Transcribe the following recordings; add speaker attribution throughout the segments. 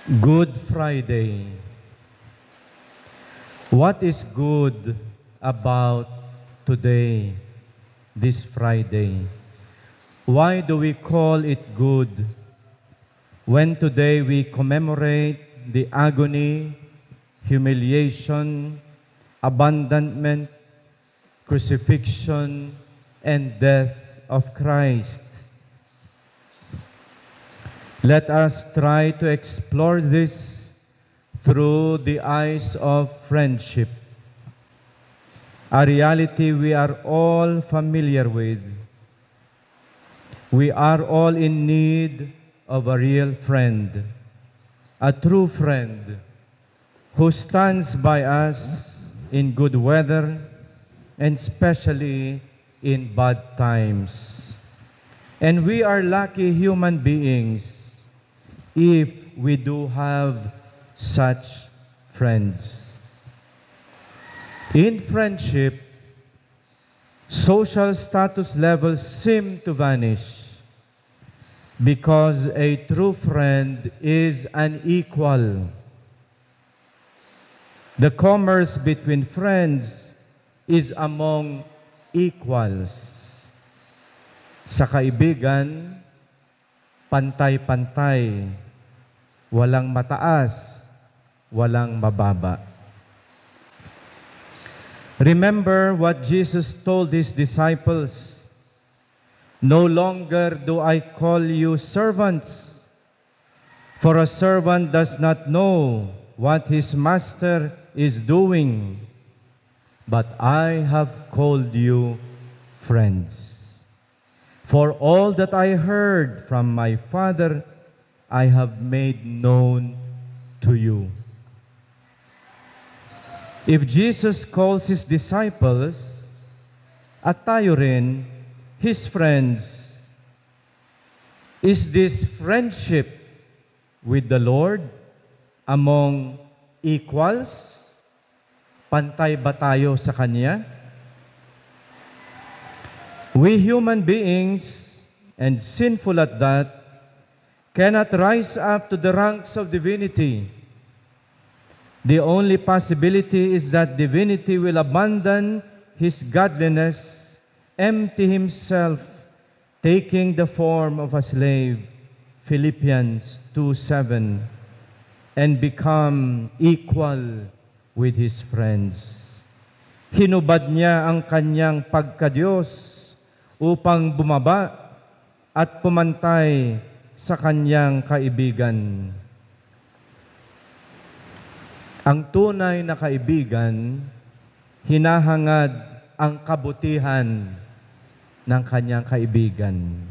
Speaker 1: Good Friday. What is good about today, this Friday? Why do we call it good when today we commemorate the agony, humiliation, abandonment, crucifixion, and death of Christ? Let us try to explore this through the eyes of friendship, a reality we are all familiar with. We are all in need of a real friend, a true friend who stands by us in good weather and especially in bad times. And we are lucky human beings if we do have such friends. In friendship, social status levels seem to vanish because a true friend is unequal. The commerce between friends is among equals. Sa kaibigan, pantay-pantay, walang mataas, walang mababa. Remember what Jesus told his disciples, "No longer do I call you servants, for a servant does not know what his master is doing, but I have called you friends. For all that I heard from my Father, I have made known to you." If Jesus calls his disciples, at tayo rin, his friends, is this friendship with the Lord among equals? Pantay ba tayo sa Kanya? We human beings, and sinful at that, cannot rise up to the ranks of divinity. The only possibility is that divinity will abandon his godliness, empty himself, taking the form of a slave, Philippians 2:7, and become equal with his friends. Hinubad niya ang kanyang pagkadiyos upang bumaba at pumantay sa kanyang kaibigan. Ang tunay na kaibigan, hinahangad ang kabutihan ng kanyang kaibigan.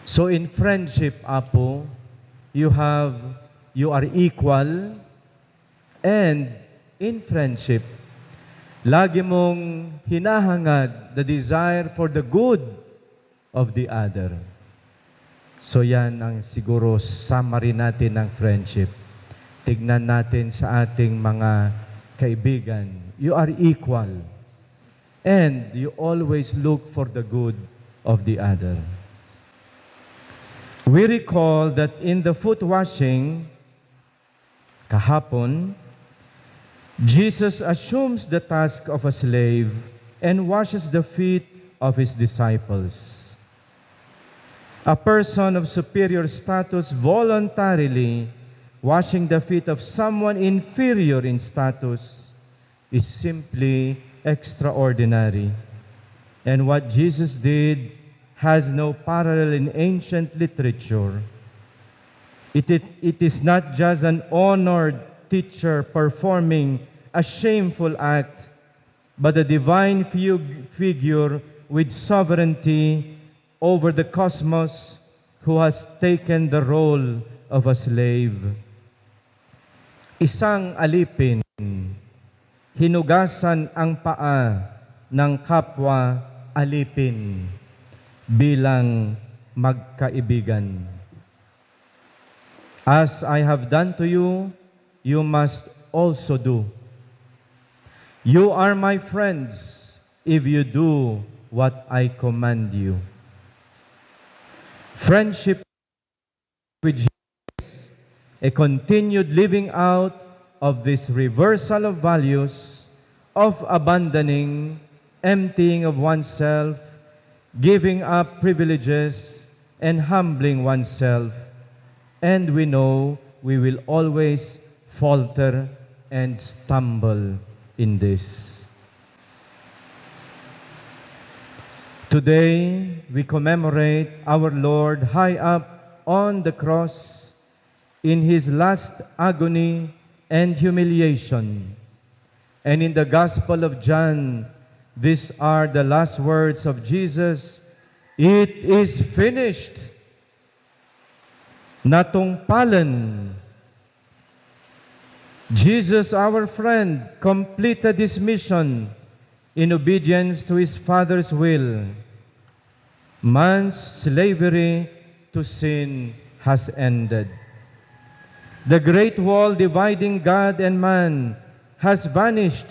Speaker 1: So in friendship, Apo, you are equal, and in friendship, lagi mong hinahangad the desire for the good of the other. So yan ang siguro summary natin ng friendship. Tignan natin sa ating mga kaibigan. You are equal. And you always look for the good of the other. We recall that in the foot washing, kahapon, Jesus assumes the task of a slave and washes the feet of his disciples. A person of superior status voluntarily washing the feet of someone inferior in status is simply extraordinary. And what Jesus did has no parallel in ancient literature. It is not just an honored teacher performing a shameful act, but a divine figure with sovereignty over the cosmos who has taken the role of a slave. Isang alipin, hinugasan ang paa ng kapwa alipin bilang magkaibigan. As I have done to you, you must also do. You are my friends if you do what I command you. Friendship with Jesus a continued living out of this reversal of values, of abandoning, emptying of oneself, giving up privileges, and humbling oneself. And we know we will always falter and stumble in this. Today, we commemorate our Lord high up on the cross in His last agony and humiliation. And in the Gospel of John, these are the last words of Jesus, "It is finished." Natungpalan. Jesus, our friend, completed His mission in obedience to His Father's will. Man's slavery to sin has ended. The great wall dividing God and man has vanished.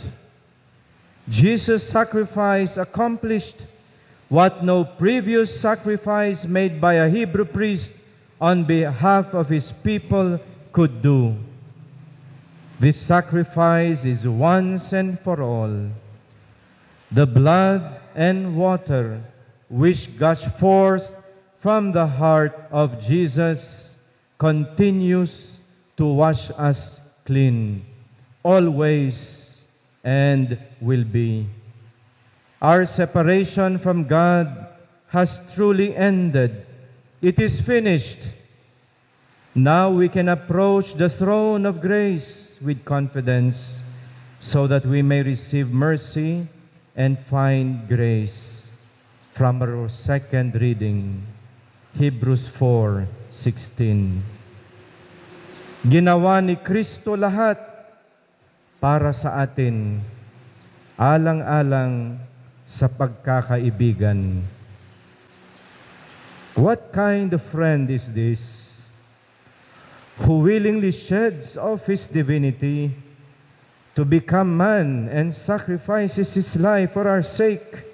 Speaker 1: Jesus' sacrifice accomplished what no previous sacrifice made by a Hebrew priest on behalf of his people could do. This sacrifice is once and for all. The blood and water which gushed forth from the heart of Jesus continues to wash us clean, always and will be. Our separation from God has truly ended. It is finished. Now we can approach the throne of grace with confidence so that we may receive mercy and find grace. From our second reading, Hebrews 4:16. Ginawa ni Kristo lahat para sa atin, alang-alang sa pagkakaibigan. What kind of friend is this, who willingly sheds of His divinity to become man and sacrifices His life for our sake?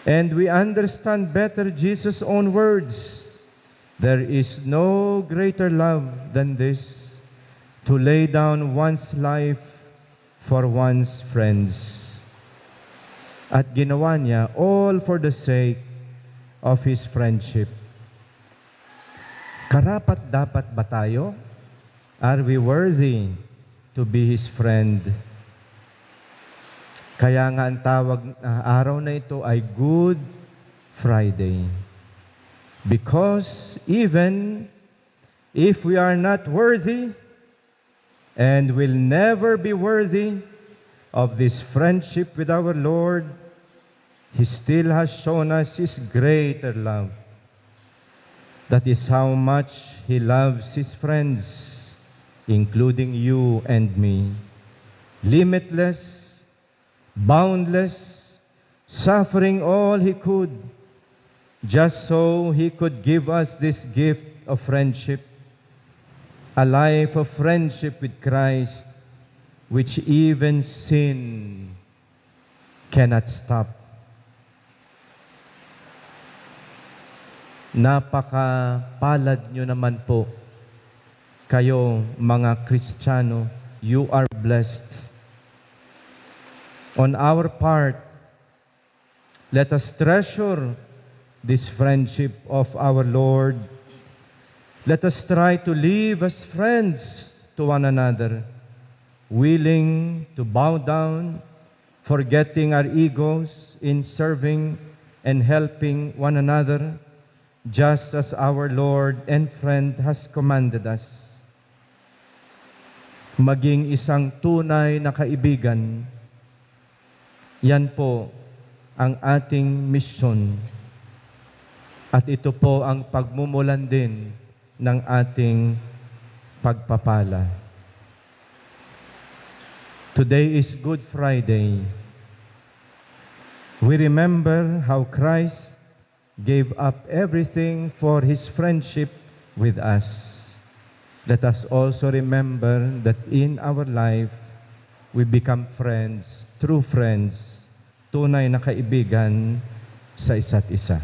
Speaker 1: And we understand better Jesus' own words. There is no greater love than this, to lay down one's life for one's friends. At ginawa niya all for the sake of His friendship. Karapat-dapat ba tayo? Are we worthy to be His friend? Kaya nga ang tawag araw na ito ay Good Friday. Because even if we are not worthy and will never be worthy of this friendship with our Lord, He still has shown us His greater love. That is how much He loves His friends, including you and me. Limitless, boundless, suffering all He could, just so He could give us this gift of friendship, a life of friendship with Christ, which even sin cannot stop. Napakapalad nyo naman po, kayo mga Kristiyano, you are blessed. On our part, let us treasure this friendship of our Lord. Let us try to live as friends to one another, willing to bow down, forgetting our egos in serving and helping one another, just as our Lord and friend has commanded us. Maging isang tunay na kaibigan, yan po ang ating misyon. At ito po ang pagmumulan din ng ating pagpapala. Today is Good Friday. We remember how Christ gave up everything for His friendship with us. Let us also remember that in our life, we become friends, true friends, tunay na kaibigan sa isa't isa.